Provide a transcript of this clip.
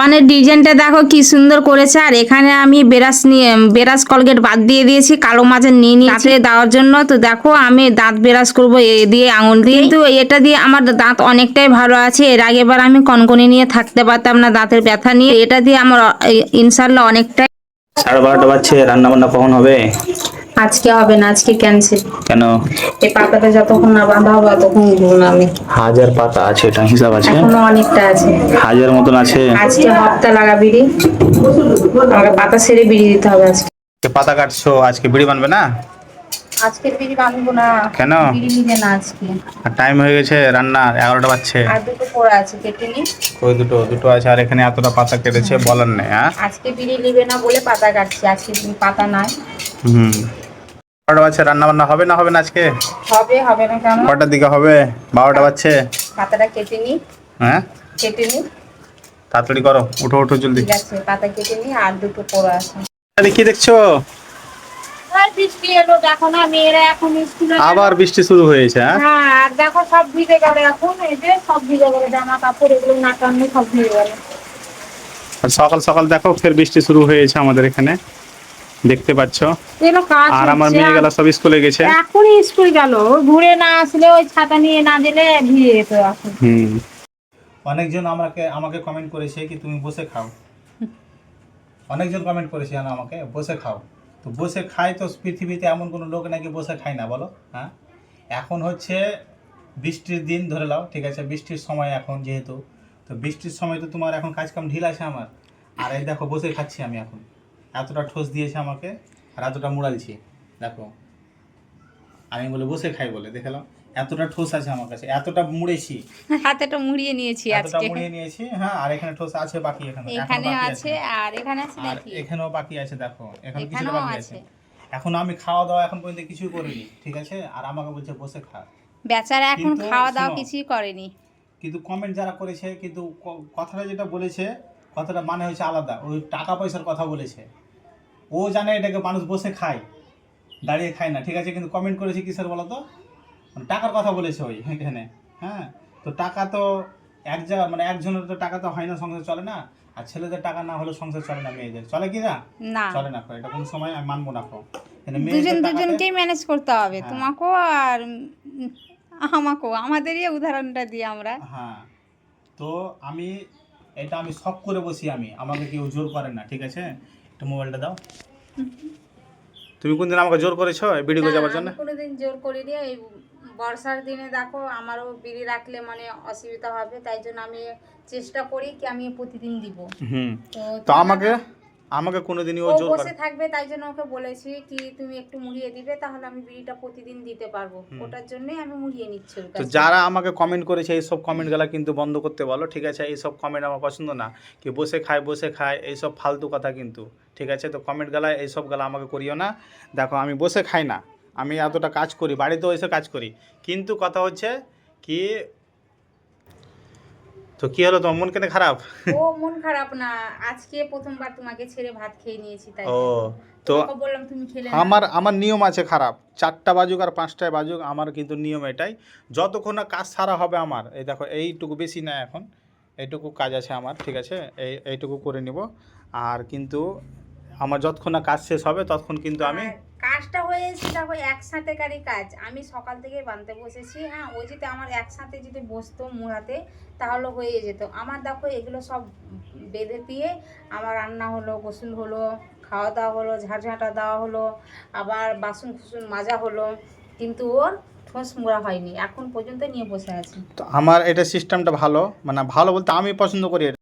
পানের ডিজাইনটা দেখো কি সুন্দর করেছে। আর এখানে আমি ব্রাশ কলগেট বাদ দিয়ে দিয়েছি, কালো মাছের নিয়ে নিয়েছি দেওয়ার জন্য। তো দেখো আমি দাঁত ব্রাশ করবো এ দিয়ে, আঙুল দিয়ে। কিন্তু এটা দিয়ে আমার দাঁত অনেকটাই ভালো আছে। এর আগেবার আমি কনকনি নিয়ে থাকতে পারতাম না দাঁতের ব্যথা নিয়ে। এটা দিয়ে আমার ইনশাল্লাহ অনেকটাই। 12:30 বাজছে, রান্না বান্না কখন হবে? আজকে হবে না, আজকে ক্যান্সেল। কেন? এই পাতাটা যতক্ষণ না বাঁধা হবে ততক্ষণ উঠবো না আমি। হাজার পাতা আছে, এটা হিসাব আছে? এখনো অনেকটা আছে, হাজার মতন আছে। আজকে হপ্তা লাগা বিড়ি, আমাকে পাতা সেরে বিড়ি দিতে হবে আজকে। পাতা কাটছো, আজকে বিড়ি বানবে না? আজকে বিড়ি বাঁধবো না। কেন? বিড়ি নিবে না আজকে। আর টাইম হয়ে গেছে রান্নার, 11টা বাজছে। আর দুটো পড়ে আছে, কেটে নি। ওই দুটো আছে, আর এখানে এতটা পাতা কেটেছে বলার নেই। হ্যাঁ, আজকে বিড়ি নিবে না বলে পাতা কাটছি, আজকে পাতা নাই। 12টা বাজছে, রান্না বান্না হবে না আজকে? হবে না কেন? কটার দিকে হবে? 12টা বাজছে। পাতাটা কেটে নি। হ্যাঁ, কেটে নি। তাড়াতাড়ি করো, উঠো জলদি। ঠিক আছে, পাতা কেটে নি, আর দুটো পড়ে আছে। কি দেখছো? বৃষ্টি এলো, দেখো না মেয়েরা এখন স্কুলে আবার বৃষ্টি শুরু হয়েছে। হ্যাঁ, আর দেখো সব ভিজে গেল। এখন এই যে সব ভিজে গেল, জামা কাপড় এগুলো না টানলে সব ভিজে গেল। আর সকাল সকাল দেখো ফের বৃষ্টি শুরু হয়েছে আমাদের এখানে, দেখতে পাচ্ছ। আর আমার মেয়েগুলা সব স্কুলে গেছে। এখনই স্কুল গেল, ঘুরে না আসলে ওই ছাতা নিয়ে না দিলে ভিজে যেত এখন। অনেকজন আমাকে কমেন্ট করেছে কি তুমি বসে খাও। অনেকজন কমেন্ট করেছে জানো আমাকে, বসে খাও। তো বসে খাই তো পৃথিবীতে এমন কোনো লোক নাকি বসে খায় না বলো? হ্যাঁ, এখন হচ্ছে বৃষ্টির দিন ধরে নাও, ঠিক আছে, বৃষ্টির সময় এখন যেহেতু, তো বৃষ্টির সময় তো তোমার এখন কাজকাম ঢিল আছে আমার। আর এই দেখো বসে খাচ্ছি আমি এখন। এতটা ঠোস দিয়েছে আমাকে আর এতটা মুড়ালছি দেখো। আমি বলে বসে খাই বলে দেখালাম, এতটা ঠোস আছে আমার কাছে, এতটা মুড়েছি, হাতেটা মুড়িয়ে নিয়েছি এতটা আজকে। মুড়িয়ে নিয়েছি। হ্যাঁ, আর এখানে ঠোস আছে বাকি, এখানে আছে আর এখানে আছে আর নাকি? এখানেও বাকি আছে দেখো, এখানে কিছু এখানেও বাকি আছে। এখন আমি খাওয়া দাওয়া এখন পর্যন্ত কিছুই করিনি, ঠিক আছে, আর আমাকে বলছে বসে খা। বেচারা এখন কিন্তু খাওয়া দাওয়া শোনো, কিছুই করেনি। কিন্তু কমেন্ট যারা করেছে, কিন্তু কথাটা যেটা বলেছে, কথাটা মানে হচ্ছে আলাদা, ওই টাকা পয়সার কথা বলেছে। ও জানে এটাকে মানুষ বসে খায়, দাঁড়িয়ে খায় না, ঠিক আছে, কিন্তু কমেন্ট করেছে কিসের বলো তো, মানে টাকার কথা বলেছে ওই এখানে। হ্যাঁ, তো টাকা তো একজনের তো টাকা তো হয় না, সংসার চলে না। আর ছেলেদের টাকা না হলে সংসার চলে না, মেয়েদের চলে কি না? চলে না, এটা কোনো সময় আমি মানবো না। দুজনকেই ম্যানেজ করতে হবে, তোমাকেও আর আমাকেও। আমাদেরই উদাহরণটা দিই আমরা। হ্যাঁ, তো আমি শখ করে বসি, আমাকে কেউ জোর করে না, ঠিক আছে। একটু মোবাইলটা দাও। তুমি কোনদিন আমাকে জোর করেছো বিড়ি করে যাওয়ার জন্য? কোনোদিন জোর করিনি। এই বর্ষার দিনে দেখো আমারও বিড়ি রাখলে মানে অসুবিধা হবে, তাই জন্য আমি চেষ্টা করি কি আমি প্রতিদিন দিব। তো আমাকে কোনোদিনই ও জোর করে বসে থাকবে, তাই জন্য ওকে বলেছি কি তুমি একটু মুড়িয়ে দিবে, তাহলে আমি বিড়িটা প্রতিদিন দিতে পারবো। ওটার জন্যই আমি মুড়িয়ে নিচ্ছি। তো যারা আমাকে কমেন্ট করেছে এইসব কমেন্টগুলো কিন্তু বন্ধ করতে বলো, ঠিক আছে। এইসব কমেন্ট আমার পছন্দ না, কি বসে খায় এইসব ফালতু কথা কিন্তু, ঠিক আছে। তো কমেন্টগুলো এইসবগুলো আমাকে করিও না। দেখো আমি বসে খাই না, আমি এতটা কাজ করি, বাড়িতেও এসে কাজ করি, কিন্তু কথা হচ্ছে কি, তো কি হলো তোমার মন কেন খারাপ? ও মন খারাপ না, আজকে প্রথমবার তোমাকে ছেড়ে ভাত খেয়ে নিয়েছি, তাই ও, তো বললাম তুমি খেলে না। আমার নিয়ম আছে খারাপ, 4টা বাজুক আর 5টায় বাজুক, আমার কিন্তু নিয়ম এটাই, যতক্ষণ না কাজ সারা হবে আমার। এই দেখো এইটুকু, বেশি না এখন, এইটুকু কাজ আছে আমার, ঠিক আছে, এইটুকু করে নিব। আর কিন্তু আমার যতক্ষণ না কাজ শেষ হবে ততক্ষণ কিন্তু আমি কাজটা হয়েছে। দেখো একসাথে কারি কাজ, আমি সকাল থেকে বানতে বসেছি। হ্যাঁ, ওই যদি আমার একসাথে যদি বসতো মুড়াতে তাহলে হয়ে যেত আমার। দেখো এগুলো সব বেঁধে দিয়ে আমার রান্না হলো, গোসল হলো, খাওয়া দাওয়া হলো, ঝাঁটা দেওয়া হলো, আবার বাসন কুসুন মাজা হলো, কিন্তু ওর ঠোঁস মুড়া হয়নি, এখন পর্যন্ত নিয়ে বসে আছে। তো আমার এটা সিস্টেমটা ভালো, মানে ভালো বলতে আমি পছন্দ করি।